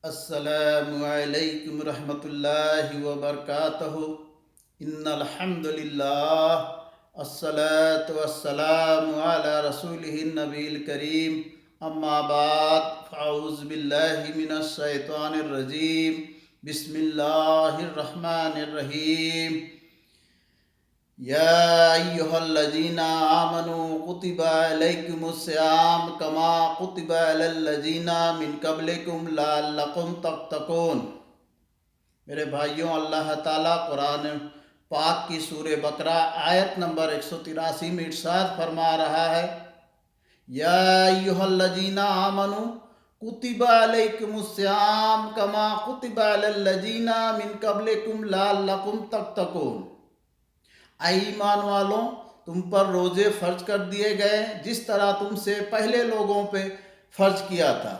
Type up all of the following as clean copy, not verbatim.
अस्सलामु अलैकुम रहमतुल्लाहि व बरकातहू। इन्नल हम्दुलिल्लाह अस्सलातु वस्सलामु अला रसूलिहिन नबील करीम। अम्मा बाद फ़अऊज़ु बिल्लाहि मिनश शैतानिर रजीम। बिस्मिल्लाहिर रहमानिर रहीम। या अय्युहल्लज़ीना आमनू कुतिबा अलैकुमुस्सियाम कमा कुतिबा अलल्लज़ीना मिन क़ब्लिकुम लअल्लकुम तत्तक़ून। मेरे भाइयों, अल्लाह ताला कुरान पाक की सूरे बकरा आयत नंबर 183 में इरशाद फरमा रहा है, या अय्युहल्लज़ीना आमनू कुतिबा अलैकुमुस्सियाम कमा कुतिबा अलल्लज़ीना मिन क़ब्लिकुम लअल्लकुम तत्तक़ून। ऐ ईमान वालों, तुम पर रोज़े फ़र्ज कर दिए गए जिस तरह तुमसे पहले लोगों पे फ़र्ज किया था,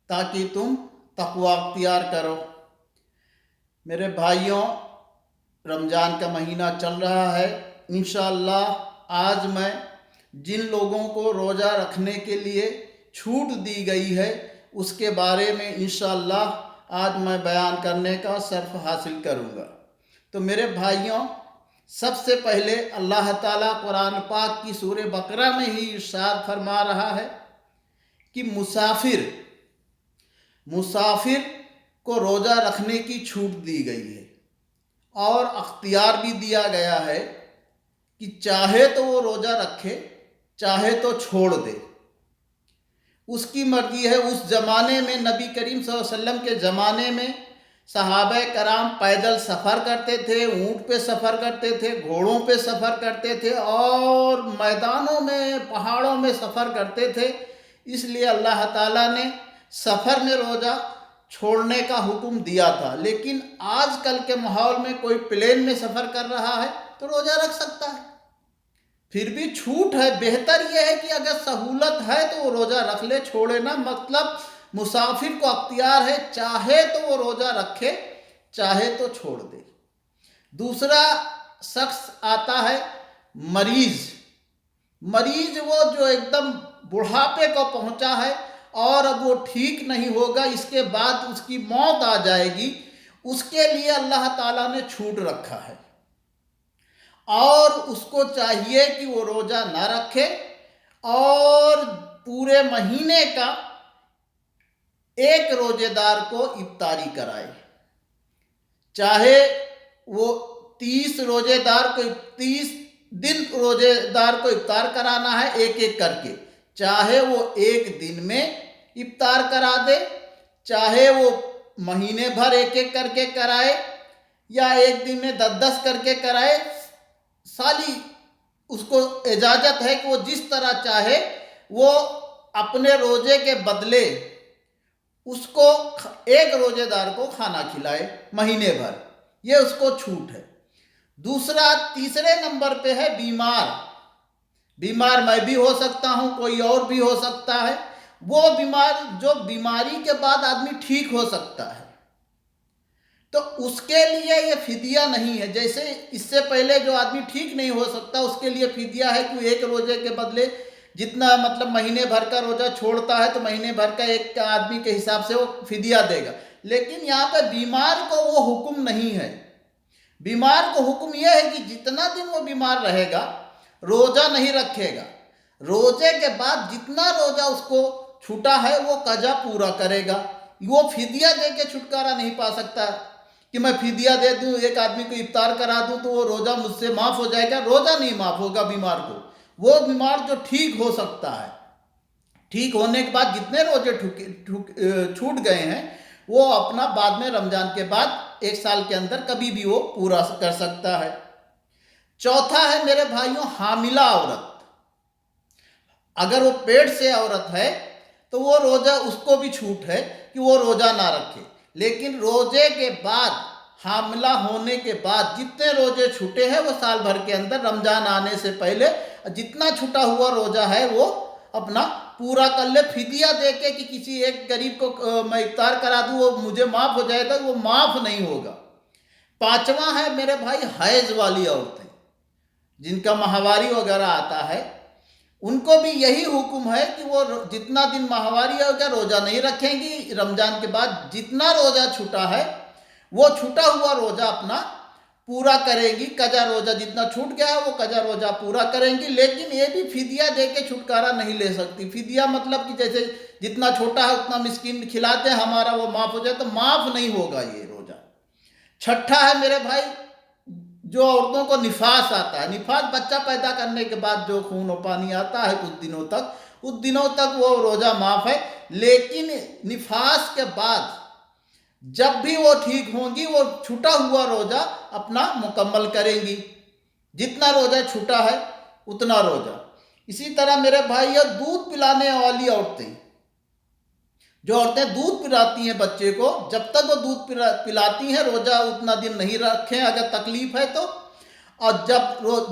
ताकि तुम तक़वा अख्तियार करो। मेरे भाइयों, रमज़ान का महीना चल रहा है। इंशाअल्लाह आज मैं जिन लोगों को रोज़ा रखने के लिए छूट दी गई है उसके बारे में इंशाअल्लाह आज मैं बयान करने का शर्फ हासिल करूँगा। तो मेरे भाइयों, सबसे पहले अल्लाह ताला कुरान पाक की सूरे बकरा में ही इरशाद फरमा रहा है कि मुसाफिर को रोज़ा रखने की छूट दी गई है और अख्तियार भी दिया गया है कि चाहे तो वो रोज़ा रखे, चाहे तो छोड़ दे, उसकी मर्जी है। उस ज़माने में नबी करीम सल्लल्लाहु अलैहि वसल्लम के ज़माने में सहाबा कराम पैदल सफ़र करते थे, ऊँट पे सफ़र करते थे, घोड़ों पे सफ़र करते थे और मैदानों में, पहाड़ों में सफ़र करते थे। इसलिए अल्लाह ताला ने सफ़र में रोज़ा छोड़ने का हुक्म दिया था। लेकिन आजकल के माहौल में कोई प्लेन में सफ़र कर रहा है तो रोज़ा रख सकता है, फिर भी छूट है। बेहतर यह है कि अगर सहूलत है तो वो रोज़ा रख ले, छोड़े ना। मतलब मुसाफिर को अख्तियार है, चाहे तो वो रोज़ा रखे, चाहे तो छोड़ दे। दूसरा शख्स आता है मरीज वो जो एकदम बुढ़ापे को पहुंचा है और अब वो ठीक नहीं होगा, इसके बाद उसकी मौत आ जाएगी, उसके लिए अल्लाह ताला ने छूट रखा है और उसको चाहिए कि वो रोज़ा ना रखे और पूरे महीने का एक रोजेदार को इफ्तारी कराए। चाहे वो 30 रोजेदार को 30 दिन रोजेदार को इफ्तार कराना है एक एक करके, चाहे वो एक दिन में इफ्तार करा दे, चाहे वो महीने भर एक एक करके कराए या एक दिन में 10-10 करके कराए। साली उसको इजाज़त है कि वो जिस तरह चाहे वो अपने रोजे के बदले उसको एक रोजेदार को खाना खिलाए महीने भर, ये उसको छूट है। दूसरा, तीसरे नंबर पे है बीमार मैं भी हो सकता हूँ, कोई और भी हो सकता है। वो बीमार जो बीमारी के बाद आदमी ठीक हो सकता है, तो उसके लिए ये फिदिया नहीं है। जैसे इससे पहले जो आदमी ठीक नहीं हो सकता उसके लिए फिदिया है कि एक रोजे के बदले जितना, मतलब महीने भर का रोजा छोड़ता है तो महीने भर का एक आदमी के हिसाब से वो फिदिया देगा। लेकिन यहाँ पे बीमार को वो हुक्म नहीं है। बीमार को हुक्म यह है कि जितना दिन वो बीमार रहेगा रोजा नहीं रखेगा, रोजे के बाद जितना रोजा उसको छूटा है वो कजा पूरा करेगा। वो फिदिया दे के छुटकारा नहीं पा सकता कि मैं फिदिया दे दूं, एक आदमी को इफ्तार करा दूं तो वो रोजा मुझसे माफ हो जाएगा। रोजा नहीं माफ होगा बीमार को। वो बीमार जो ठीक हो सकता है, ठीक होने के बाद जितने रोजे छूट गए हैं वो अपना बाद में रमजान के बाद एक साल के अंदर कभी भी वो पूरा कर सकता है। चौथा है मेरे भाइयों, हामिला औरत। अगर वो पेट से औरत है तो वो रोजा, उसको भी छूट है कि वो रोजा ना रखे। लेकिन रोजे के बाद, हामिला होने के बाद जितने रोजे छूटे हैं वो साल भर के अंदर रमजान आने से पहले जितना छूटा हुआ रोजा है वो अपना पूरा कर ले, फिदिया दे के कि किसी एक गरीब को मैं इफ्तार करा दूं वो मुझे माफ हो जाएगा, वो माफ नहीं होगा। पांचवा है मेरे भाई, हैज वाली औरतें जिनका माहवारी वगैरह आता है, उनको भी यही हुक्म है कि वो जितना दिन माहवारी होगा रोज़ा नहीं रखेंगी। रमज़ान के बाद जितना रोज़ा छूटा है वो छूटा हुआ रोज़ा अपना पूरा करेंगी। कजा रोज़ा जितना छूट गया है वो कजा रोज़ा पूरा करेंगी, लेकिन ये भी फिदिया दे के छुटकारा नहीं ले सकती। फिदिया मतलब कि जैसे जितना छोटा है उतना मिस्कीन खिलाते हैं, हमारा वो माफ़ हो जाए, तो माफ़ नहीं होगा ये रोज़ा। छठा है मेरे भाई, जो औरतों को निफास आता है। निफास बच्चा पैदा करने के बाद जो खून और पानी आता है कुछ दिनों तक, उस दिनों तक वो रोज़ा माफ़ है। लेकिन निफास के बाद जब भी वो ठीक होंगी वो छूटा हुआ रोज़ा अपना मुकम्मल करेंगी। जितना रोज़ा छूटा है उतना रोज़ा। इसी तरह मेरे भाई, दूध पिलाने वाली औरतें, जो औरतें दूध पिलाती हैं बच्चे को, जब तक वो दूध पिलाती हैं रोज़ा उतना दिन नहीं रखें अगर तकलीफ़ है तो। और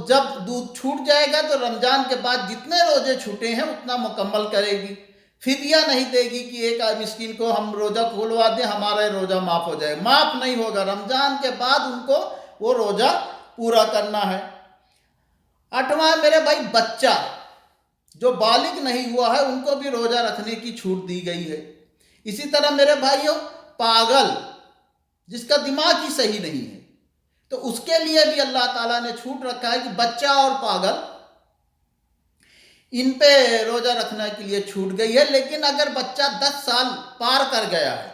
जब दूध छूट जाएगा तो रमज़ान के बाद जितने रोज़े छूटे हैं उतना मुकम्मल करेगी। फिदिया नहीं देगी कि एक मिस्कीन को हम रोज़ा खुलवा दें हमारा रोज़ा माफ़ हो जाए, माफ़ नहीं होगा। रमज़ान के बाद उनको वो रोज़ा पूरा करना है। आठवां मेरे भाई, बच्चा जो बालिग नहीं हुआ है उनको भी रोज़ा रखने की छूट दी गई है। इसी तरह मेरे भाइयों, पागल जिसका दिमाग ही सही नहीं है तो उसके लिए भी अल्लाह ताला ने छूट रखा है कि बच्चा और पागल इन पे रोज़ा रखने के लिए छूट गई है। लेकिन अगर बच्चा 10 साल पार कर गया है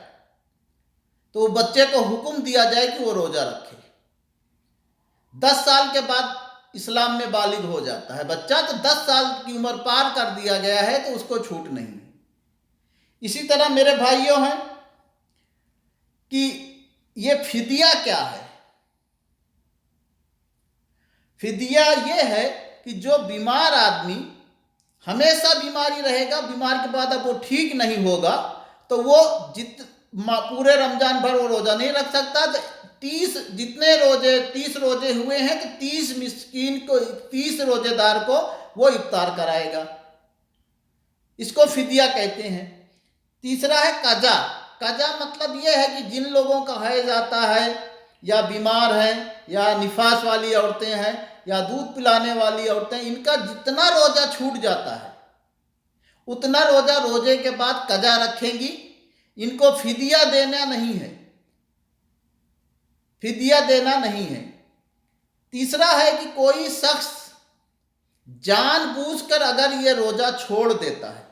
तो बच्चे को हुक्म दिया जाए कि वो रोज़ा रखे। 10 साल के बाद इस्लाम में बालिग हो जाता है बच्चा, तो 10 साल की उम्र पार कर दिया गया है तो उसको छूट नहीं। इसी तरह मेरे भाइयों हैं कि ये फिदिया क्या है। फिदिया ये है कि जो बीमार आदमी हमेशा बीमारी रहेगा, बीमार के बाद अब वो ठीक नहीं होगा तो वो पूरे रमजान भर वो रोज़ा नहीं रख सकता। तो 30 रोजे हुए हैं तो 30 मिस्कीन को, 30 रोजेदार को वो इफ्तार कराएगा। इसको फिदिया कहते हैं। तीसरा है कजा। कजा मतलब ये है कि जिन लोगों का हैज आता है या बीमार हैं या निफास वाली औरतें हैं या दूध पिलाने वाली औरतें, इनका जितना रोज़ा छूट जाता है उतना रोज़ा रोजे के बाद कजा रखेंगी। इनको फिदिया देना नहीं है, फिदिया देना नहीं है। तीसरा है कि कोई शख्स जानबूझकर अगर ये रोज़ा छोड़ देता है,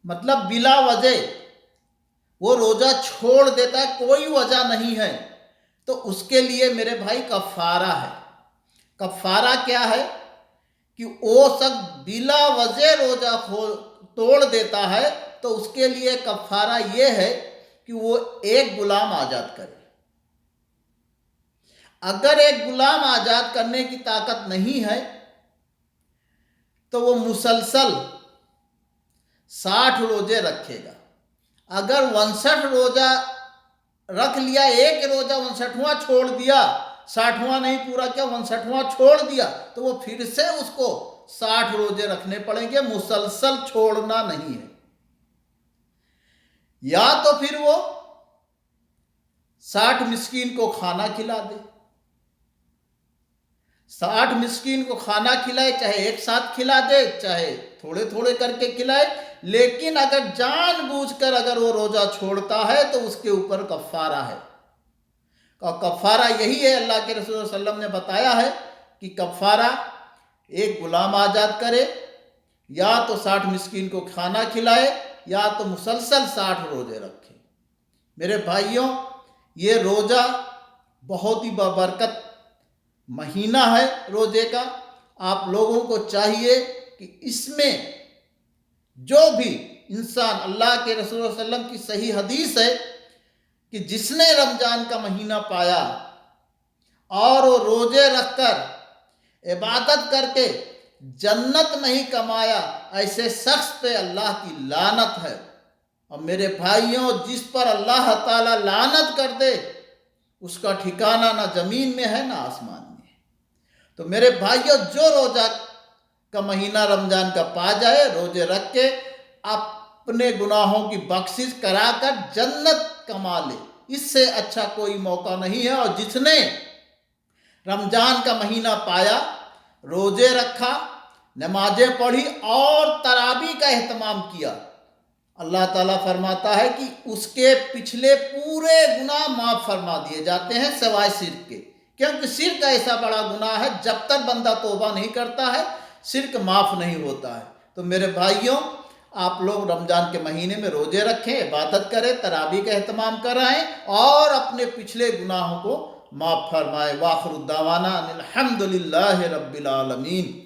मतलब बिला वजह वो रोज़ा छोड़ देता है, कोई वजह नहीं है, तो उसके लिए मेरे भाई कफ़ारा है। कफ़ारा क्या है कि वो शख्स बिला वजह रोज़ा तोड़ देता है तो उसके लिए कफ़ारा ये है कि वो एक गुलाम आज़ाद करे। अगर एक गुलाम आज़ाद करने की ताकत नहीं है तो वो मुसलसल 60 रोजे रखेगा। अगर 59 रोजा रख लिया, एक रोजा 59वां छोड़ दिया, 60वां नहीं पूरा किया, 59वां छोड़ दिया, तो वो फिर से उसको 60 रोजे रखने पड़ेंगे, मुसलसल छोड़ना नहीं है। या तो फिर वो 60 मिस्कीन को खाना खिला दे, 60 मिस्कीन को खाना खिलाए, चाहे एक साथ खिला दे चाहे थोड़े थोड़े करके खिलाए। लेकिन अगर जानबूझकर अगर वो रोज़ा छोड़ता है तो उसके ऊपर कफ़ारा है। और कफ़ारा यही है, अल्लाह के रसूल सल्लल्लाहु अलैहि वसल्लम ने बताया है कि कफ़ारा एक गुलाम आज़ाद करे, या तो 60 मिस्कीन को खाना खिलाए, या तो मुसलसल 60 रोज़े रखे। मेरे भाइयों, ये रोज़ा बहुत ही बबरकत महीना है रोज़े का। आप लोगों को चाहिए कि इसमें जो भी इंसान, अल्लाह के रसूल सल्लल्लाहु अलैहि वसल्लम की सही हदीस है कि जिसने रमज़ान का महीना पाया और वो रोज़े रखकर इबादत करके जन्नत नहीं कमाया, ऐसे शख्स पे अल्लाह की लानत है। और मेरे भाइयों, जिस पर अल्लाह ताला लानत कर दे उसका ठिकाना ना ज़मीन में है ना आसमान में। तो मेरे भाइयों, जो रोज़ा का महीना रमज़ान का पा जाए, रोजे रख के अपने गुनाहों की बख्शिश कराकर जन्नत कमा ले, इससे अच्छा कोई मौका नहीं है। और जिसने रमज़ान का महीना पाया, रोजे रखा, नमाजें पढ़ी और तरावी का एहतमाम किया, अल्लाह ताला फरमाता है कि उसके पिछले पूरे गुनाह माफ़ फरमा दिए जाते हैं सिवाय शिर्क के। क्योंकि शिर्क ऐसा बड़ा गुनाह है, जब तक बंदा तौबा नहीं करता है शिर्क माफ़ नहीं होता है। तो मेरे भाइयों, आप लोग रमज़ान के महीने में रोज़े रखें, इबादत करें, तरावी का एहतमाम कराएं और अपने पिछले गुनाहों को माफ़ फरमाएं। वाखिर दावाना अनिल हम्दुलिल्लाहि रब्बिल आलमीन।